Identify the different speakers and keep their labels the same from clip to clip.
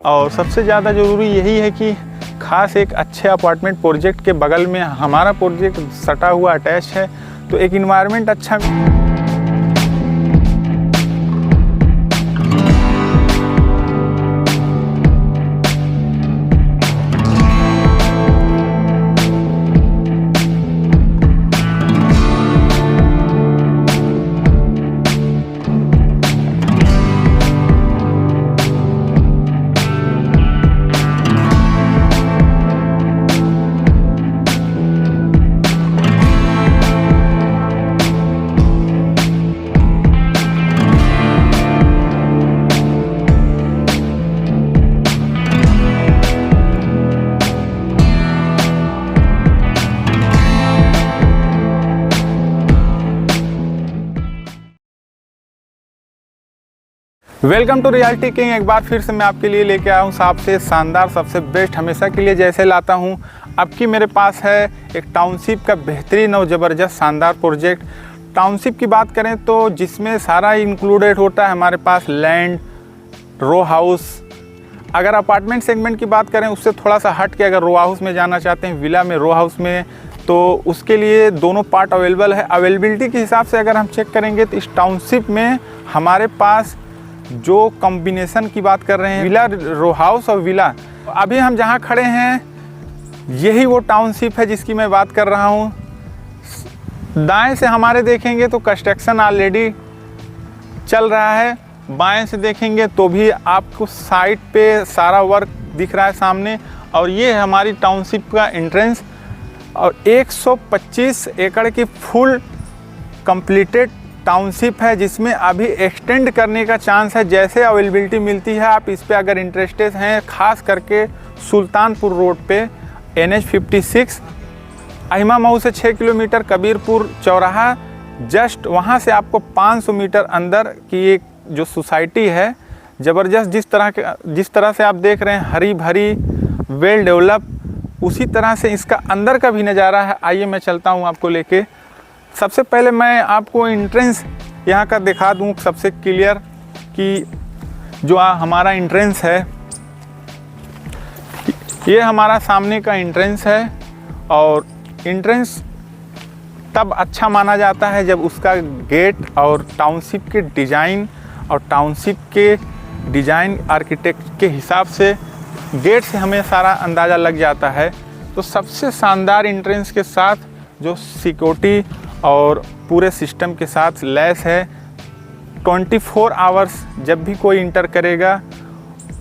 Speaker 1: और सबसे ज़्यादा ज़रूरी यही है कि खास एक अच्छे अपार्टमेंट प्रोजेक्ट के बगल में हमारा प्रोजेक्ट सटा हुआ अटैच है, तो एक इन्वायरमेंट अच्छा। Welcome to Reality King. एक बार फिर से मैं आपके लिए लेके आया हूँ सबसे शानदार, सबसे बेस्ट, हमेशा के लिए जैसे लाता हूँ। अब की मेरे पास है एक टाउनशिप का बेहतरीन और ज़बरदस्त शानदार प्रोजेक्ट। टाउनशिप की बात करें तो जिसमें सारा इंक्लूडेड होता है हमारे पास लैंड, रो हाउस। अगर अपार्टमेंट सेगमेंट की बात करें उससे थोड़ा सा हट के अगर रो हाउस में जाना चाहते हैं, विला में, रो हाउस में, तो उसके लिए दोनों पार्ट अवेलेबल है। अवेलेबिलिटी के हिसाब से अगर हम चेक करेंगे तो इस टाउनशिप में हमारे पास जो कॉम्बिनेशन की बात कर रहे हैं, विला, रो हाउस और विला, अभी हम जहां खड़े हैं यही वो टाउनशिप है जिसकी मैं बात कर रहा हूं। दाएं से हमारे देखेंगे तो कंस्ट्रक्शन ऑलरेडी चल रहा है, बाएं से देखेंगे तो भी आपको साइड पे सारा वर्क दिख रहा है सामने। और ये है हमारी टाउनशिप का एंट्रेंस और 125 एकड़ की फुल कंप्लीटेड टाउनशिप है, जिसमें अभी एक्सटेंड करने का चांस है। जैसे अवेलेबिलिटी मिलती है आप इस पे अगर इंटरेस्टेड हैं, खास करके सुल्तानपुर रोड पे NH 56 अहिमा मऊ से 6 किलोमीटर, कबीरपुर चौराहा जस्ट वहाँ से आपको 500 मीटर अंदर की एक जो सोसाइटी है ज़बरदस्त, जिस तरह से आप देख रहे हैं, हरी भरी, वेल डेवलप, उसी तरह से इसका अंदर का भी नज़ारा है। आइए मैं चलता हूँ आपको लेके। सबसे पहले मैं आपको एंट्रेंस यहाँ का दिखा दूँ सबसे क्लियर कि जो हमारा एंट्रेंस है, ये हमारा सामने का एंट्रेंस है। और एंट्रेंस तब अच्छा माना जाता है जब उसका गेट और टाउनशिप के डिज़ाइन और टाउनशिप के डिज़ाइन आर्किटेक्ट के हिसाब से गेट से हमें सारा अंदाज़ा लग जाता है। तो सबसे शानदार एंट्रेंस के साथ जो सिक्योरिटी और पूरे सिस्टम के साथ लैस है, 24 आवर्स जब भी कोई इंटर करेगा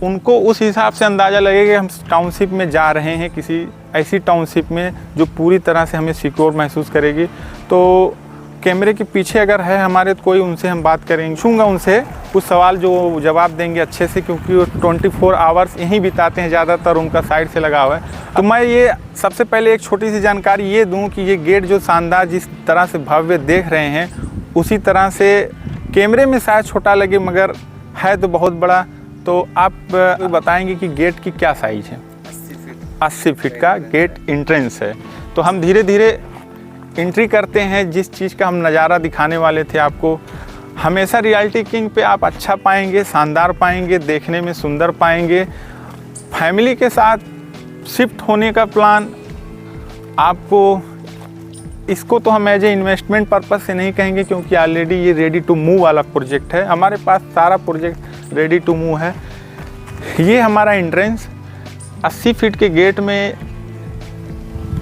Speaker 1: उनको उस हिसाब से अंदाज़ा लगेगा हम टाउनशिप में जा रहे हैं, किसी ऐसी टाउनशिप में जो पूरी तरह से हमें सिक्योर महसूस करेगी। तो कैमरे के पीछे अगर है हमारे तो कोई, उनसे हम बात करेंगे, पूछूंगा उनसे कुछ सवाल जो जवाब देंगे अच्छे से, क्योंकि वो 24 आवर्स यहीं बिताते हैं, ज़्यादातर उनका साइड से लगा हुआ है। तो मैं ये सबसे पहले एक छोटी सी जानकारी ये दूं कि ये गेट जो शानदार जिस तरह से भव्य देख रहे हैं, उसी तरह से कैमरे में शायद छोटा लगे मगर है तो बहुत बड़ा। तो आप बताएंगे कि गेट की क्या साइज़ है? 80 फीट का गेट एंट्रेंस है। तो हम धीरे धीरे एंट्री करते हैं। जिस चीज़ का हम नज़ारा दिखाने वाले थे आपको, हमेशा रियलिटी किंग पे आप अच्छा पाएंगे, शानदार पाएंगे, देखने में सुंदर पाएंगे। फैमिली के साथ शिफ्ट होने का प्लान आपको, इसको तो हम एज ए इन्वेस्टमेंट पर्पस से नहीं कहेंगे, क्योंकि ऑलरेडी ये रेडी टू मूव वाला प्रोजेक्ट है। हमारे पास सारा प्रोजेक्ट रेडी टू मूव है। ये हमारा एंट्रेंस 80 फीट के गेट में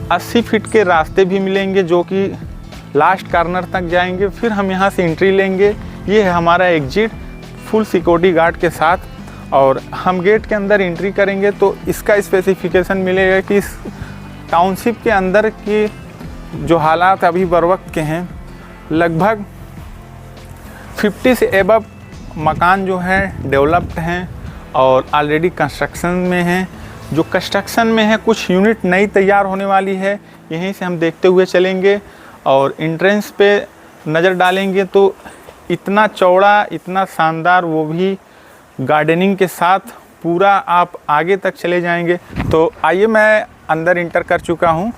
Speaker 1: 80 फीट के रास्ते भी मिलेंगे जो कि लास्ट कॉर्नर तक जाएंगे। फिर हम यहाँ से एंट्री लेंगे। ये है हमारा एग्जिट फुल सिक्योरिटी गार्ड के साथ। और हम गेट के अंदर एंट्री करेंगे तो इसका स्पेसिफिकेशन मिलेगा कि इस टाउनशिप के अंदर की जो हालात अभी बर वक्त के हैं, लगभग 50 से एबव मकान जो हैं डेवलप्ड हैं और ऑलरेडी कंस्ट्रक्शन में हैं। जो कंस्ट्रक्शन में है कुछ यूनिट नई तैयार होने वाली है, यहीं से हम देखते हुए चलेंगे और एंट्रेंस पे नज़र डालेंगे तो इतना चौड़ा, इतना शानदार, वो भी गार्डनिंग के साथ पूरा आप आगे तक चले जाएंगे। तो आइए, मैं अंदर इंटर कर चुका हूँ।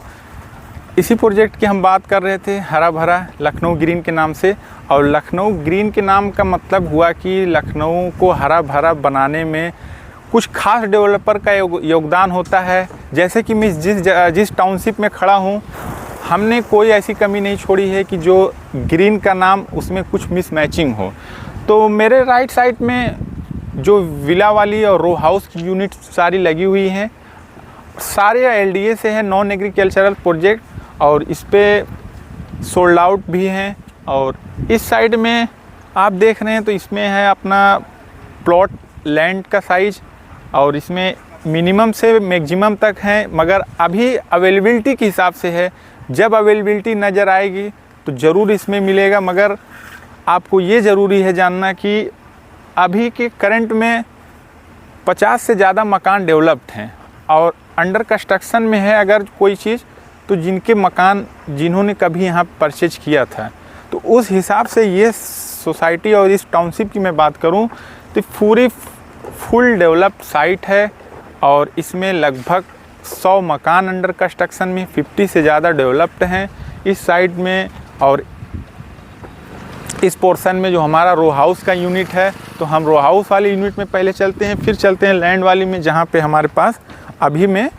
Speaker 1: इसी प्रोजेक्ट की हम बात कर रहे थे, हरा भरा लखनऊ ग्रीन के नाम से। और लखनऊ ग्रीन के नाम का मतलब हुआ कि लखनऊ को हरा भरा बनाने में कुछ खास डेवलपर का योगदान होता है। जैसे कि मैं जिस टाउनशिप में खड़ा हूँ, हमने कोई ऐसी कमी नहीं छोड़ी है कि जो ग्रीन का नाम उसमें कुछ मिसमैचिंग हो। तो मेरे राइट साइड में जो विला वाली और रो हाउस की यूनिट सारी लगी हुई हैं, सारे LDA से है, नॉन एग्रीकल्चरल प्रोजेक्ट, और इस पे सोल्ड आउट भी हैं। और इस साइड में आप देख रहे हैं तो इसमें है अपना प्लॉट लैंड का साइज़, और इसमें मिनिमम से मैक्सिमम तक है, मगर अभी अवेलेबिलिटी के हिसाब से है। जब अवेलेबिलिटी नज़र आएगी तो ज़रूर इसमें मिलेगा, मगर आपको ये ज़रूरी है जानना कि अभी के करंट में 50 से ज़्यादा मकान डेवलप्ड हैं और अंडर कंस्ट्रक्शन में है अगर कोई चीज़, तो जिनके मकान जिन्होंने कभी यहाँ परचेज किया था, तो उस हिसाब से ये सोसाइटी और इस टाउनशिप की मैं बात करूँ तो पूरी फुल डेवलप्ड साइट है। और इसमें लगभग 100 मकान अंडर कंस्ट्रक्शन में, 50 से ज़्यादा डेवलप्ड हैं इस साइड में। और इस पोर्शन में जो हमारा रो हाउस का यूनिट है, तो हम रो हाउस वाले यूनिट में पहले चलते हैं, फिर चलते हैं लैंड वाली में, जहाँ पे हमारे पास अभी में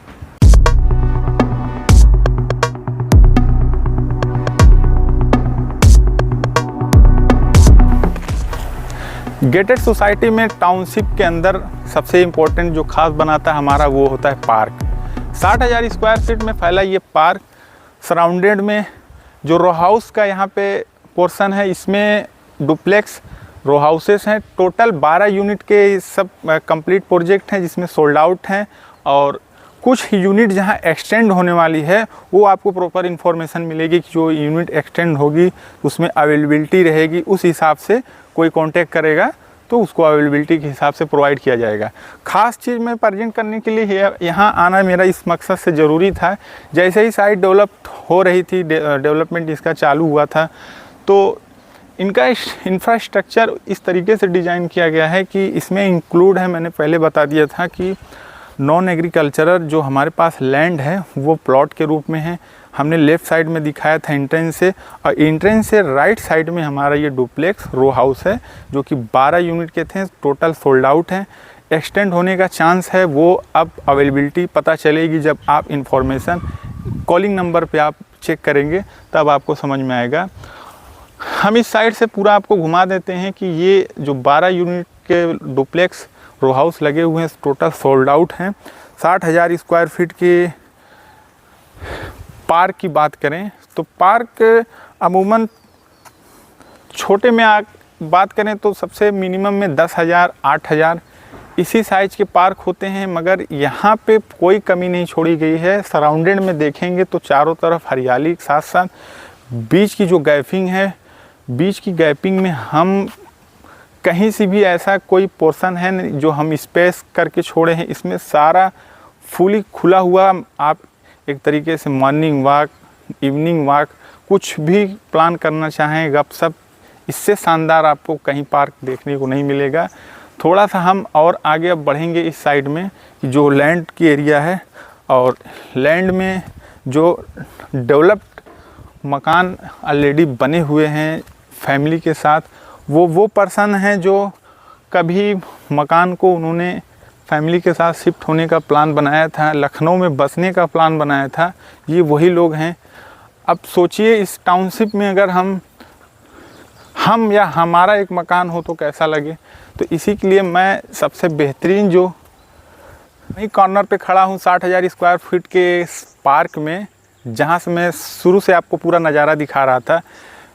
Speaker 1: गेटेड सोसाइटी में टाउनशिप के अंदर सबसे इम्पोर्टेंट जो खास बनाता है हमारा, वो होता है पार्क। 60,000 स्क्वायर फीट में फैला ये पार्क, सराउंडेड में जो रो हाउस का यहाँ पे पोर्शन है, इसमें डुप्लेक्स रो हाउसेस हैं। टोटल 12 यूनिट के सब कंप्लीट प्रोजेक्ट हैं, जिसमें सोल्ड आउट हैं। और कुछ यूनिट जहाँ एक्सटेंड होने वाली है, वो आपको प्रॉपर इन्फॉर्मेशन मिलेगी कि जो यूनिट एक्सटेंड होगी उसमें अवेलेबिलिटी रहेगी, उस हिसाब से कोई कांटेक्ट करेगा तो उसको अवेलेबिलिटी के हिसाब से प्रोवाइड किया जाएगा। ख़ास चीज़ मैं प्रेजेंट करने के लिए यहाँ आना मेरा इस मकसद से ज़रूरी था। जैसे ही साइट डेवलप हो रही थी, डेवलपमेंट इसका चालू हुआ था, तो इनका इंफ्रास्ट्रक्चर इस तरीके से डिज़ाइन किया गया है कि इसमें इंक्लूड है, मैंने पहले बता दिया था कि नॉन एग्रीकल्चरल जो हमारे पास लैंड है वो प्लॉट के रूप में है। हमने लेफ़्ट साइड में दिखाया था एंट्रेंस से, और एंट्रेंस से राइट साइड में हमारा ये डुप्लेक्स रो हाउस है, जो कि 12 यूनिट के थे, टोटल सोल्ड आउट हैं। एक्सटेंड होने का चांस है, वो अब अवेलेबिलिटी पता चलेगी जब आप इंफॉर्मेशन कॉलिंग नंबर पे आप चेक करेंगे, तब आपको समझ में आएगा। हम इस साइड से पूरा आपको घुमा देते हैं कि ये जो 12 यूनिट के डुप्लेक्स रो हाउस लगे हुए हैं, टोटल सोल्ड आउट हैं। 60,000 स्क्वायर फीट के पार्क की बात करें तो पार्क अमूमन छोटे में बात करें तो सबसे मिनिमम में 10,000, 8,000 इसी साइज के पार्क होते हैं, मगर यहाँ पे कोई कमी नहीं छोड़ी गई है। सराउंडेड में देखेंगे तो चारों तरफ हरियाली के साथ साथ बीच की जो गैपिंग है, बीच की गैपिंग में हम कहीं से भी ऐसा कोई पोर्शन है नहीं जो हम स्पेस करके छोड़े हैं। इसमें सारा फुली खुला हुआ, आप एक तरीके से मॉर्निंग वॉक, इवनिंग वॉक, कुछ भी प्लान करना चाहें, गपशप, इससे शानदार आपको कहीं पार्क देखने को नहीं मिलेगा। थोड़ा सा हम और आगे अब बढ़ेंगे इस साइड में, जो लैंड की एरिया है, और लैंड में जो डेवलप्ड मकान ऑलरेडी बने हुए हैं फैमिली के साथ, वो पर्सन हैं जो कभी मकान को उन्होंने फैमिली के साथ शिफ्ट होने का प्लान बनाया था, लखनऊ में बसने का प्लान बनाया था, ये वही लोग हैं। अब सोचिए इस टाउनशिप में अगर हम या हमारा एक मकान हो तो कैसा लगे। तो इसी के लिए मैं सबसे बेहतरीन जो वही कॉर्नर पे खड़ा हूँ 60,000 स्क्वायर फीट के पार्क में, जहाँ से मैं शुरू से आपको पूरा नज़ारा दिखा रहा था।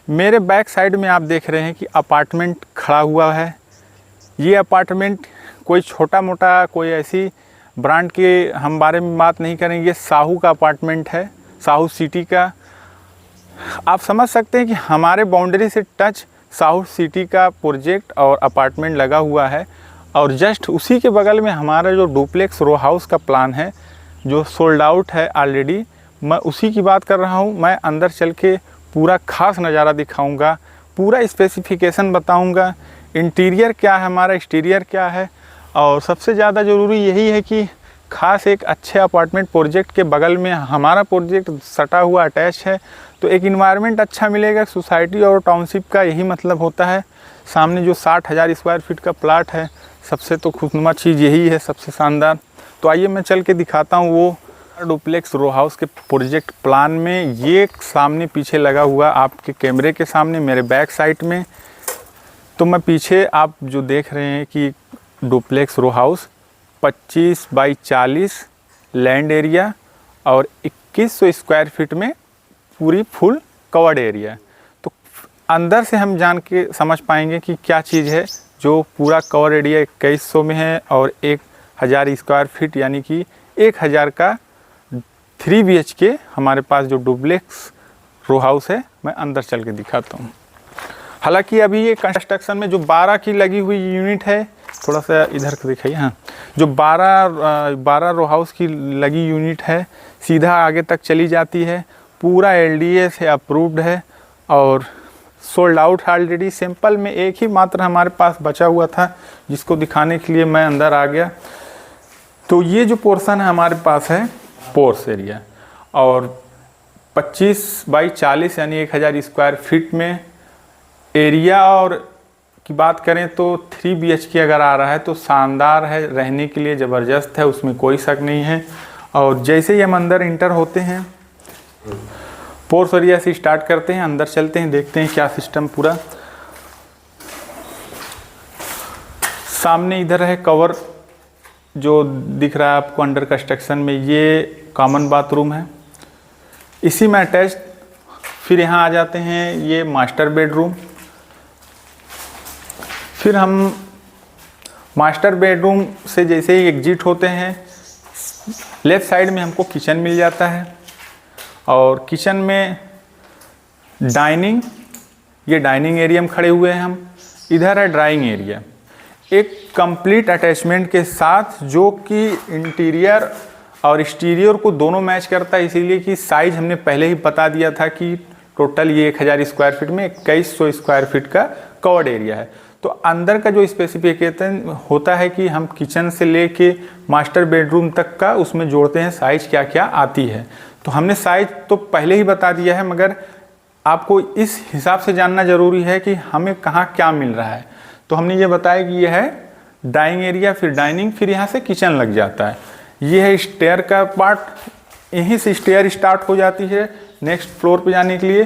Speaker 1: मेरे बैक साइड में आप देख रहे हैं कि अपार्टमेंट खड़ा हुआ है। ये अपार्टमेंट कोई छोटा मोटा, कोई ऐसी ब्रांड के हम बारे में बात नहीं करेंगे, साहू का अपार्टमेंट है, साहू सिटी का। आप समझ सकते हैं कि हमारे बाउंड्री से टच साहू सिटी का प्रोजेक्ट और अपार्टमेंट लगा हुआ है, और जस्ट उसी के बगल में हमारा जो डुप्लेक्स रो हाउस का प्लान है जो सोल्ड आउट है ऑलरेडी, मैं उसी की बात कर रहा हूँ। मैं अंदर चल के पूरा खास नज़ारा दिखाऊंगा, पूरा स्पेसिफिकेशन बताऊंगा, इंटीरियर क्या है हमारा, एक्सटीरियर क्या है, और सबसे ज़्यादा ज़रूरी यही है कि खास एक अच्छे अपार्टमेंट प्रोजेक्ट के बगल में हमारा प्रोजेक्ट सटा हुआ अटैच है, तो एक इन्वायरमेंट अच्छा मिलेगा। सोसाइटी और टाउनशिप का यही मतलब होता है। सामने जो 60,000 स्क्वायर फीट का प्लाट है, सबसे तो खुशनुमा चीज़ यही है, सबसे शानदार। तो आइए मैं चल के दिखाता हूँ वो डुप्लेक्स रो हाउस के प्रोजेक्ट प्लान में। ये सामने पीछे लगा हुआ आपके कैमरे के सामने मेरे बैक साइड में। तो मैं पीछे आप जो देख रहे हैं कि duplex row house 25 by 40 land area और 2100 स्क्वायर फीट में पूरी फुल कवर्ड एरिया। तो अंदर से हम जान के समझ पाएंगे कि क्या चीज़ है जो पूरा कवर एरिया 2100 में है और 1000 स्क्वायर फीट यानी कि 1000 का 3 BHK हमारे पास जो डुप्लेक्स रो हाउस है। मैं अंदर चल के दिखाता हूँ। हालांकि अभी ये कंस्ट्रक्शन में जो 12 की लगी हुई यूनिट है, थोड़ा सा इधर को दिखाइए। हाँ, जो 12 रो हाउस की लगी यूनिट है सीधा आगे तक चली जाती है। पूरा LDA से अप्रूव्ड है और सोल्ड आउट ऑलरेडी। सैंपल में एक ही मात्र हमारे पास बचा हुआ था जिसको दिखाने के लिए मैं अंदर आ गया। तो ये जो पोर्शन है हमारे पास है पोर्स एरिया और 25 बाई 40 यानी 1000 स्क्वायर फीट में एरिया। और की बात करें तो 3 BHK अगर आ रहा है तो शानदार है, रहने के लिए ज़बरदस्त है, उसमें कोई शक नहीं है। और जैसे ही हम अंदर इंटर होते हैं पोर्स एरिया से स्टार्ट करते हैं, अंदर चलते हैं, देखते हैं क्या सिस्टम पूरा। सामने इधर है कवर जो दिख रहा है आपको अंडर कंस्ट्रक्शन में, ये कॉमन बाथरूम है, इसी में अटैच। फिर यहाँ आ जाते हैं, ये मास्टर बेडरूम। फिर हम मास्टर बेडरूम से जैसे ही एग्जिट होते हैं लेफ़्ट साइड में हमको किचन मिल जाता है और किचन में डाइनिंग, ये डाइनिंग एरिया में खड़े हुए हैं हम। इधर है ड्राइंग एरिया, एक कंप्लीट अटैचमेंट के साथ जो कि इंटीरियर और एक्सटीरियर को दोनों मैच करता है, इसीलिए कि साइज़ हमने पहले ही बता दिया था कि टोटल ये 1000 स्क्वायर फीट में 2100 स्क्वायर फीट का कवर्ड एरिया है। तो अंदर का जो स्पेसिफिकेशन होता है कि हम किचन से लेके मास्टर बेडरूम तक का उसमें जोड़ते हैं साइज़ क्या क्या आती है। तो हमने साइज़ तो पहले ही बता दिया है, मगर आपको इस हिसाब से जानना ज़रूरी है कि हमें कहाँ क्या मिल रहा है। तो हमने ये बताया कि यह है डाइनिंग एरिया, फिर डाइनिंग, फिर यहाँ से किचन लग जाता है। ये है स्टेयर का पार्ट, यहीं से स्टेयर स्टार्ट हो जाती है नेक्स्ट फ्लोर पे जाने के लिए।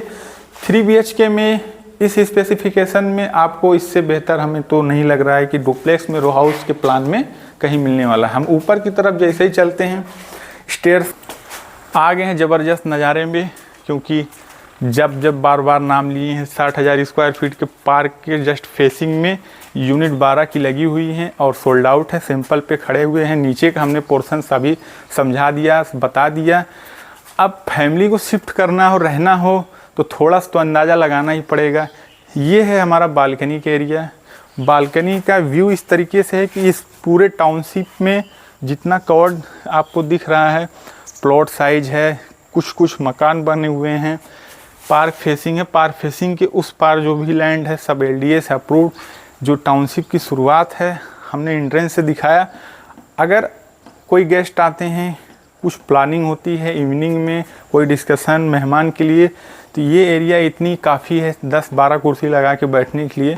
Speaker 1: 3 BHK में इस स्पेसिफिकेशन में आपको इससे बेहतर हमें तो नहीं लग रहा है कि डुप्लेक्स में रो हाउस के प्लान में कहीं मिलने वाला है। हम ऊपर की तरफ जैसे ही चलते हैं स्टेयर्स आ गए हैं ज़बरदस्त नज़ारे में, क्योंकि जब बार बार नाम लिए हैं 60,000 स्क्वायर फीट के पार्क के जस्ट फेसिंग में यूनिट 12 की लगी हुई हैं और सोल्ड आउट है, सैंपल पे खड़े हुए हैं। नीचे का हमने पोर्शन सभी समझा दिया, बता दिया। अब फैमिली को शिफ्ट करना हो, रहना हो तो थोड़ा सा तो अंदाज़ा लगाना ही पड़ेगा। ये है हमारा बालकनी का एरिया। बालकनी का व्यू इस तरीके से है कि इस पूरे टाउनशिप में जितना कवर्ड आपको दिख रहा है प्लॉट साइज है, कुछ मकान बने हुए हैं। पार्क फेसिंग है, पार्क फेसिंग के उस पार जो भी लैंड है सब LDA से अप्रूव्ड। जो टाउनशिप की शुरुआत है हमने एंट्रेंस से दिखाया। अगर कोई गेस्ट आते हैं, कुछ प्लानिंग होती है इवनिंग में, कोई डिस्कशन मेहमान के लिए, तो ये एरिया इतनी काफ़ी है, 10-12 कुर्सी लगा के बैठने के लिए,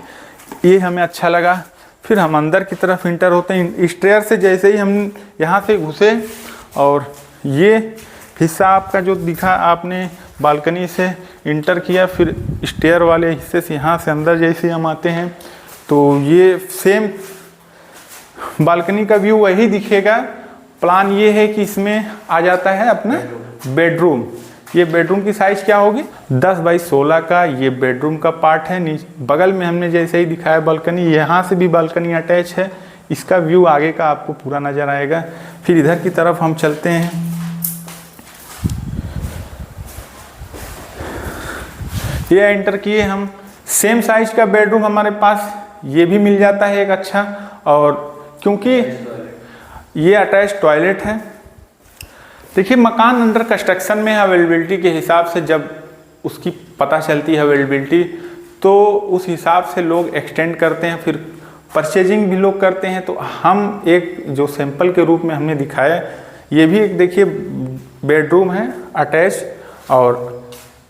Speaker 1: ये हमें अच्छा लगा। फिर हम अंदर की तरफ इंटर होते हैं। स्टेयर से जैसे ही हम यहाँ से घुसे और ये हिस्सा आपका जो दिखा, आपने बालकनी से इंटर किया, फिर स्टेयर वाले हिस्से से यहाँ से अंदर जैसे हम आते हैं तो ये सेम बालकनी का व्यू वही दिखेगा। प्लान ये है कि इसमें आ जाता है अपना बेडरूम। ये बेडरूम की साइज़ क्या होगी 10 बाई 16 का ये बेडरूम का पार्ट है। नीचे बगल में हमने जैसे ही दिखाया बालकनी, यहाँ से भी बालकनी अटैच है। इसका व्यू आगे का आपको पूरा नज़र आएगा। फिर इधर की तरफ हम चलते हैं। ये एंटर किए हम, सेम साइज का बेडरूम हमारे पास ये भी मिल जाता है एक अच्छा। और क्योंकि ये अटैच टॉयलेट है। देखिए मकान अंडर कंस्ट्रक्शन में अवेलेबिलिटी के हिसाब से जब उसकी पता चलती है अवेलेबिलिटी तो उस हिसाब से लोग एक्सटेंड करते हैं, फिर परचेजिंग भी लोग करते हैं। तो हम एक जो सैंपल के रूप में हमने दिखाया, ये भी एक देखिए बेडरूम है अटैच। और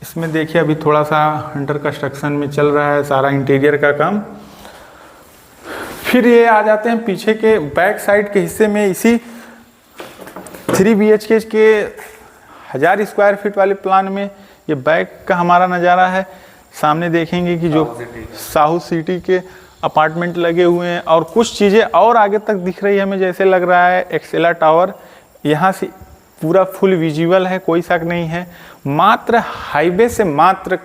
Speaker 1: इसमें देखिए अभी थोड़ा सा अंडर कंस्ट्रक्शन में चल रहा है सारा इंटीरियर का काम। फिर ये आ जाते हैं पीछे के बैक साइड के हिस्से में। इसी 3 BHK के 1000 स्क्वायर फीट वाले प्लान में ये बैक का हमारा नज़ारा है। सामने देखेंगे कि जो साहू सिटी के अपार्टमेंट लगे हुए हैं और कुछ चीज़ें और आगे तक दिख रही है हमें, जैसे लग रहा है एक्सेला टावर यहाँ से पूरा फुल विजिबल है, कोई शक नहीं है। मात्र हाईवे से मात्र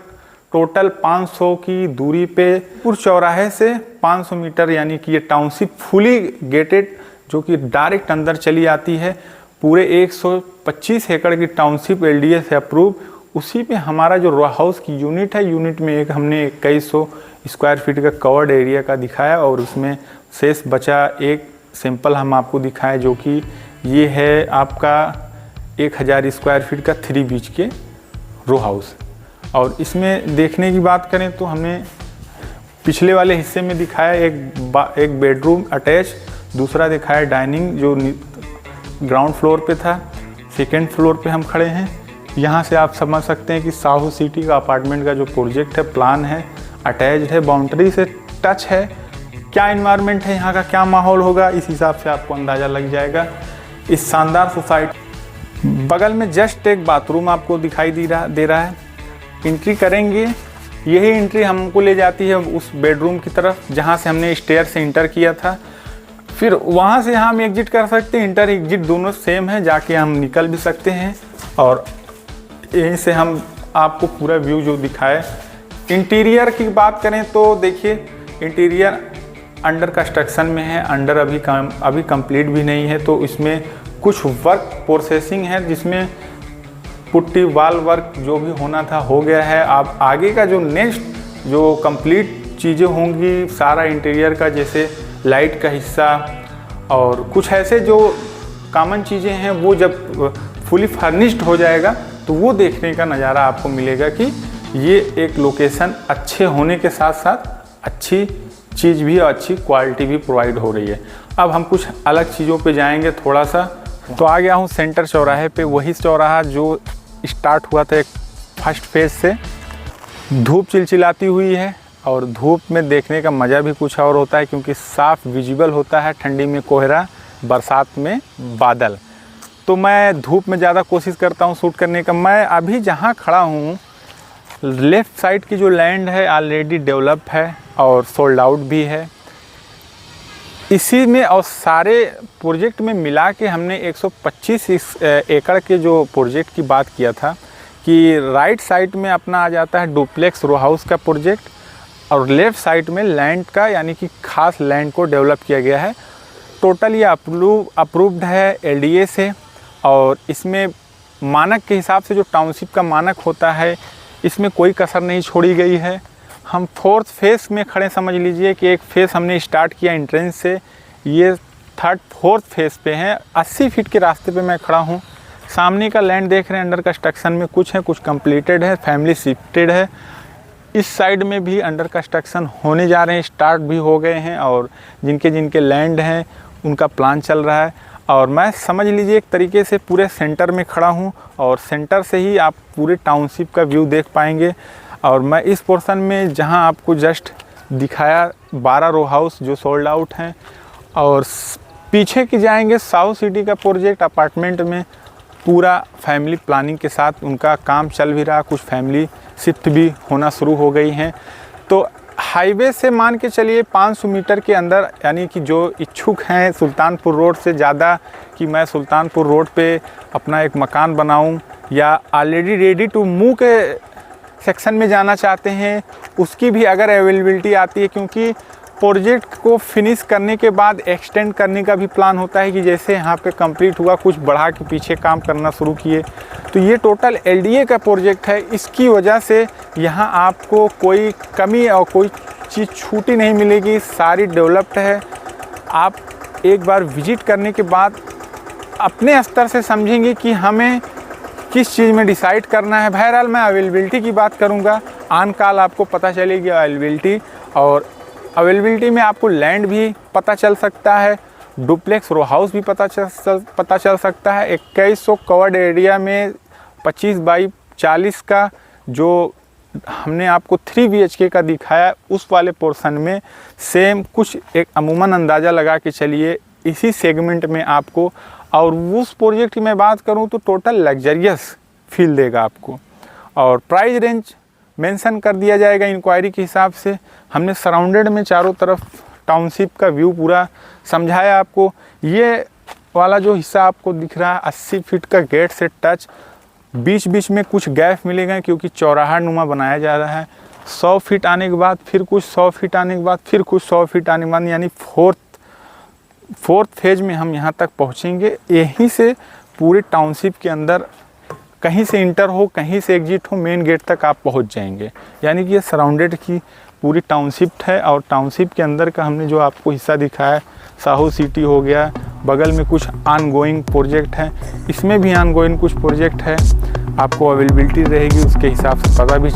Speaker 1: टोटल 500 की दूरी पे पुर चौराहे से 500 मीटर, यानी कि ये टाउनशिप फुली गेटेड जो कि डायरेक्ट अंदर चली आती है। पूरे 125 एकड़ की टाउनशिप LDA से अप्रूव। उसी पे हमारा जो रो हाउस की यूनिट है, यूनिट में एक हमने 2100 स्क्वायर फीट का कवर्ड एरिया का दिखाया और उसमें शेष बचा एक सैंपल हम आपको दिखाए, जो कि ये है आपका 1000 स्क्वायर फीट का 3 BHK रो हाउस। और इसमें देखने की बात करें तो हमने पिछले वाले हिस्से में दिखाया एक बेडरूम अटैच, दूसरा दिखाया डाइनिंग जो ग्राउंड फ्लोर पे था, सेकेंड फ्लोर पे हम खड़े हैं। यहाँ से आप समझ सकते हैं कि साहू सिटी का अपार्टमेंट का जो प्रोजेक्ट है, प्लान है, अटैच्ड है, बाउंड्री से टच है। क्या इन्वायरमेंट है यहाँ का, क्या माहौल होगा, इस हिसाब से आपको अंदाज़ा लग जाएगा। इस शानदार सोसाइटी बगल में जस्ट एक बाथरूम आपको दिखाई दे रहा है। एंट्री करेंगे, यही एंट्री हमको ले जाती है उस बेडरूम की तरफ जहाँ से हमने स्टेयर से इंटर किया था। फिर वहाँ से हम एग्जिट कर सकते हैं, इंटर एग्जिट दोनों सेम है, जाके हम निकल भी सकते हैं। और यहीं से हम आपको पूरा व्यू जो दिखाए। इंटीरियर की बात करें तो देखिए, इंटीरियर अंडर कंस्ट्रक्शन में है, अंडर अभी कंप्लीट भी नहीं है, तो इसमें कुछ वर्क प्रोसेसिंग है जिसमें पुट्टी वाल वर्क जो भी होना था हो गया है। आप आगे का जो नेक्स्ट जो कंप्लीट चीज़ें होंगी सारा इंटीरियर का, जैसे लाइट का हिस्सा और कुछ ऐसे जो कॉमन चीज़ें हैं, वो जब फुली फर्निश्ड हो जाएगा तो वो देखने का नज़ारा आपको मिलेगा कि ये एक लोकेशन अच्छे होने के साथ साथ अच्छी चीज़ भी और अच्छी क्वालिटी भी प्रोवाइड हो रही है। अब हम कुछ अलग चीज़ों पे जाएंगे थोड़ा सा। तो आ गया हूँ सेंटर चौराहे पे, वही चौराहा जो स्टार्ट हुआ था एक फर्स्ट फेज से। धूप चिलचिलाती हुई है और धूप में देखने का मज़ा भी कुछ और होता है, क्योंकि साफ विजिबल होता है। ठंडी में कोहरा, बरसात में बादल। तो मैं धूप में ज़्यादा कोशिश करता हूँ शूट करने का। मैं अभी जहाँ खड़ा हूँ, लेफ़्ट साइड की जो लैंड है ऑलरेडी डेवलप है और सोल्ड आउट भी है। इसी में और सारे प्रोजेक्ट में मिला के हमने 125 एकड़ के जो प्रोजेक्ट की बात किया था कि राइट साइड में अपना आ जाता है डुप्लेक्स रो हाउस का प्रोजेक्ट और लेफ़्ट साइड में लैंड का, यानी कि खास लैंड को डेवलप किया गया है। टोटल ये अप्रूव्ड है LDA से और इसमें मानक के हिसाब से जो टाउनशिप का मानक होता है, इसमें कोई कसर नहीं छोड़ी गई है। हम 4th फेस में खड़े, समझ लीजिए कि एक फेस हमने स्टार्ट किया एंट्रेंस से, ये 4th फेस पे हैं। 80 फीट के रास्ते पे मैं खड़ा हूँ। सामने का लैंड देख रहे हैं, अंडर कंस्ट्रक्शन में कुछ है, कुछ कंप्लीटेड है, फैमिली शिफ्टेड है। इस साइड में भी अंडर कंस्ट्रक्शन होने जा रहे हैं, स्टार्ट भी हो गए हैं और जिनके लैंड हैं उनका प्लान चल रहा है। और मैं समझ लीजिए एक तरीके से पूरे सेंटर में खड़ा हूँ और सेंटर से ही आप पूरे टाउनशिप का व्यू देख पाएंगे। और मैं इस पोर्शन में जहाँ आपको जस्ट दिखाया 12 रो हाउस जो सोल्ड आउट हैं, और पीछे की जाएंगे साउथ सिटी का प्रोजेक्ट अपार्टमेंट में पूरा फैमिली प्लानिंग के साथ उनका काम चल भी रहा, कुछ फैमिली शिफ्ट भी होना शुरू हो गई हैं। तो हाईवे से मान के चलिए 500 मीटर के अंदर, यानी कि जो इच्छुक हैं सुल्तानपुर रोड से ज़्यादा कि मैं सुल्तानपुर रोड पे अपना एक मकान बनाऊं, या ऑलरेडी रेडी टू मूव के सेक्शन में जाना चाहते हैं, उसकी भी अगर अवेलेबिलिटी आती है, क्योंकि प्रोजेक्ट को फिनिश करने के बाद एक्सटेंड करने का भी प्लान होता है कि जैसे यहाँ पे कंप्लीट हुआ कुछ बढ़ा के पीछे काम करना शुरू किए। तो ये टोटल LDA का प्रोजेक्ट है, इसकी वजह से यहाँ आपको कोई कमी और कोई चीज़ छूटी नहीं मिलेगी, सारी डेवलप्ड है। आप एक बार विजिट करने के बाद अपने स्तर से समझेंगे कि हमें किस चीज़ में डिसाइड करना है। बहरहाल मैं अवेलेबिलिटी की बात करूँगा, आन काल आपको पता चलेगी अवेलेबिलिटी, और अवेलेबिलिटी में आपको लैंड भी पता चल सकता है, डुप्लेक्स रो हाउस भी पता चल सकता है। 2100 कवर्ड एरिया में 25 बाई 40 का जो हमने आपको 3 BHK का दिखाया, उस वाले पोर्शन में सेम कुछ एक अमूमन अंदाज़ा लगा के चलिए इसी सेगमेंट में आपको, और उस प्रोजेक्ट की मैं बात करूं तो टोटल लग्जरियस फील देगा आपको। और प्राइस रेंज मेंशन कर दिया जाएगा इंक्वायरी के हिसाब से। हमने सराउंडेड में चारों तरफ टाउनशिप का व्यू पूरा समझाया आपको। ये वाला जो हिस्सा आपको दिख रहा है 80 फीट का गेट से टच, बीच बीच में कुछ गैप मिलेगा क्योंकि चौराहा नुमा बनाया जा रहा है। 100 फीट आने के बाद फिर कुछ 100 फीट आने के बाद फिर कुछ 100 फीट आने के बाद, यानी फोर्थ फेज में हम यहाँ तक पहुँचेंगे। यहीं से पूरे टाउनशिप के अंदर कहीं से इंटर हो कहीं से एग्जिट हो, मेन गेट तक आप पहुँच जाएंगे। यानी कि ये सराउंडेड की पूरी टाउनशिप है। और टाउनशिप के अंदर का हमने जो आपको हिस्सा दिखाया, साहू सिटी हो गया, बगल में कुछ ऑनगोइंग प्रोजेक्ट है, इसमें भी ऑनगोइंग कुछ प्रोजेक्ट है, आपको अवेलेबिलिटी रहेगी उसके हिसाब से पता भी